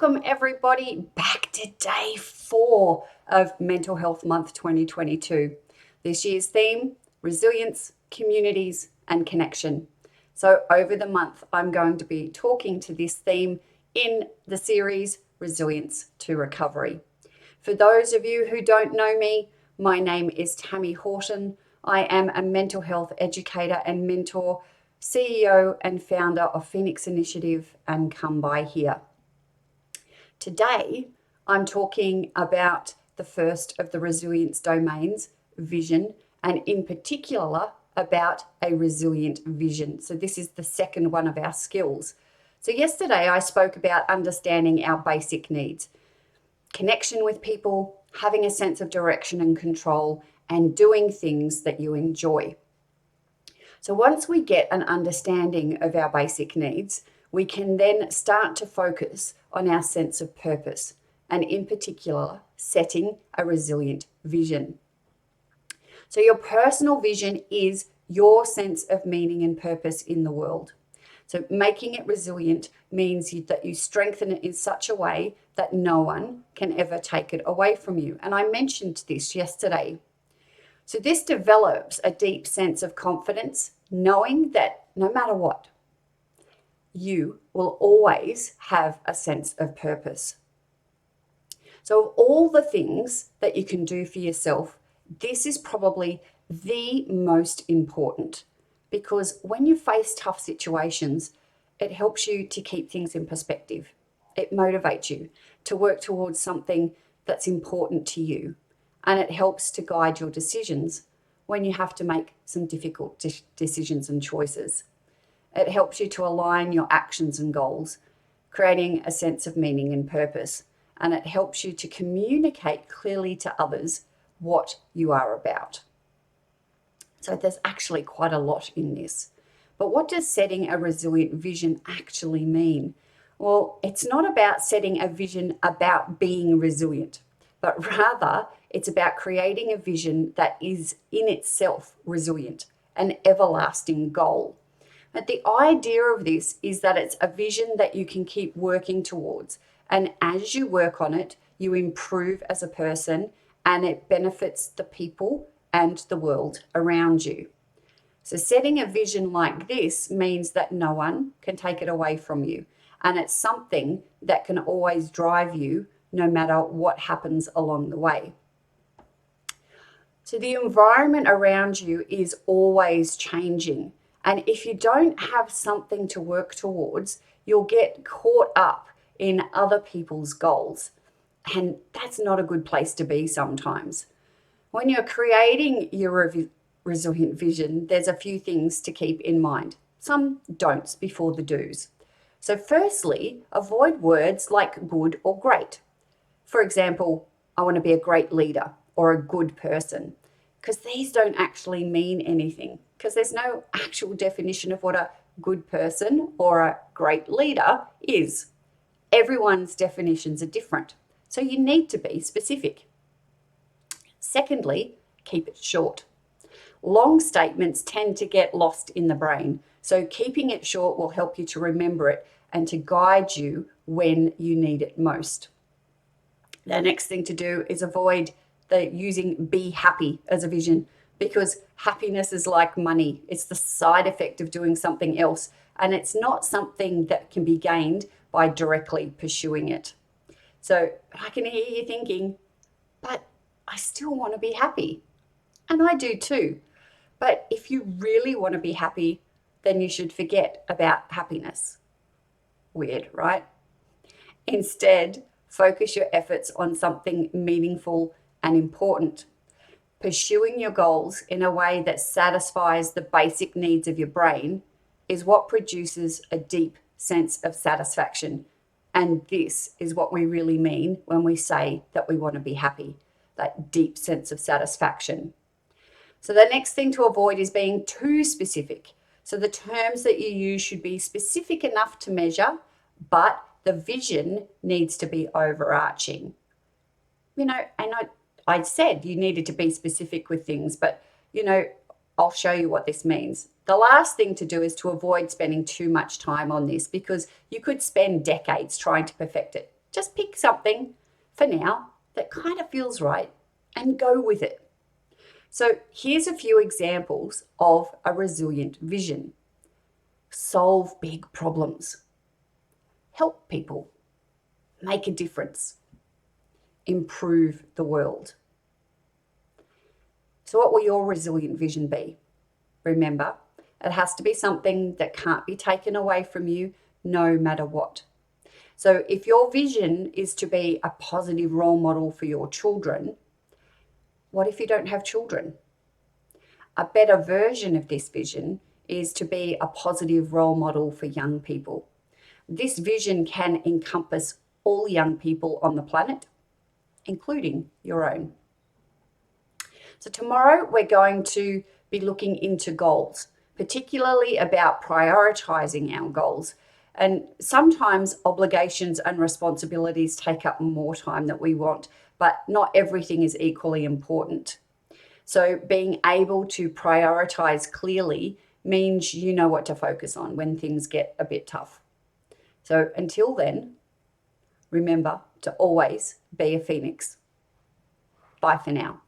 Welcome everybody back to day 4 of Mental Health Month 2022. This year's theme, resilience, communities and connection. So over the month, I'm going to be talking to this theme in the series Resilience to Recovery. For those of you who don't know me, my name is Tammy Horton. I am a mental health educator and mentor, CEO and founder of Phoenix Initiative and Come By Here. Today, I'm talking about the first of the resilience domains, vision, and in particular about a resilient vision. So this is the second one of our skills. So yesterday I spoke about understanding our basic needs, connection with people, having a sense of direction and control, and doing things that you enjoy. So once we get an understanding of our basic needs, we can then start to focus on our sense of purpose, and in particular, setting a resilient vision. So your personal vision is your sense of meaning and purpose in the world. So making it resilient means that you strengthen it in such a way that no one can ever take it away from you. And I mentioned this yesterday. So this develops a deep sense of confidence, knowing that no matter what, you will always have a sense of purpose. So of all the things that you can do for yourself, this is probably the most important, because when you face tough situations, it helps you to keep things in perspective. It motivates you to work towards something that's important to you, and it helps to guide your decisions when you have to make some difficult decisions and choices. It helps you to align your actions and goals, creating a sense of meaning and purpose, and it helps you to communicate clearly to others what you are about. So there's actually quite a lot in this. But what does setting a resilient vision actually mean? Well, it's not about setting a vision about being resilient, but rather it's about creating a vision that is in itself resilient, an everlasting goal. But the idea of this is that it's a vision that you can keep working towards. And as you work on it, you improve as a person and it benefits the people and the world around you. So setting a vision like this means that no one can take it away from you. And it's something that can always drive you no matter what happens along the way. So the environment around you is always changing. And if you don't have something to work towards, you'll get caught up in other people's goals. And that's not a good place to be sometimes. When you're creating your resilient vision, there's a few things to keep in mind. Some don'ts before the do's. So firstly, avoid words like good or great. For example, I want to be a great leader or a good person, because these don't actually mean anything, because there's no actual definition of what a good person or a great leader is. Everyone's definitions are different, so you need to be specific. Secondly, keep it short. Long statements tend to get lost in the brain, so keeping it short will help you to remember it and to guide you when you need it most. The next thing to do is avoid using be happy as a vision, because happiness is like money. It's the side effect of doing something else, and it's not something that can be gained by directly pursuing it. So I can hear you thinking, but I still want to be happy. And I do too. But if you really want to be happy, then you should forget about happiness. Weird, right? Instead, focus your efforts on something meaningful and important. Pursuing your goals in a way that satisfies the basic needs of your brain is what produces a deep sense of satisfaction. And this is what we really mean when we say that we want to be happy, that deep sense of satisfaction. So the next thing to avoid is being too specific. So the terms that you use should be specific enough to measure, but the vision needs to be overarching. And I said you needed to be specific with things, but I'll show you what this means. The last thing to do is to avoid spending too much time on this, because you could spend decades trying to perfect it. Just pick something for now that kind of feels right and go with it. So here's a few examples of a resilient vision. Solve big problems. Help people. Make a difference. Improve the world. So what will your resilient vision be? Remember, it has to be something that can't be taken away from you no matter what. So if your vision is to be a positive role model for your children, what if you don't have children? A better version of this vision is to be a positive role model for young people. This vision can encompass all young people on the planet, including your own. So tomorrow we're going to be looking into goals, particularly about prioritizing our goals. And sometimes obligations and responsibilities take up more time than we want, but not everything is equally important. So being able to prioritize clearly means you know what to focus on when things get a bit tough. So until then, remember to always be a phoenix. Bye for now.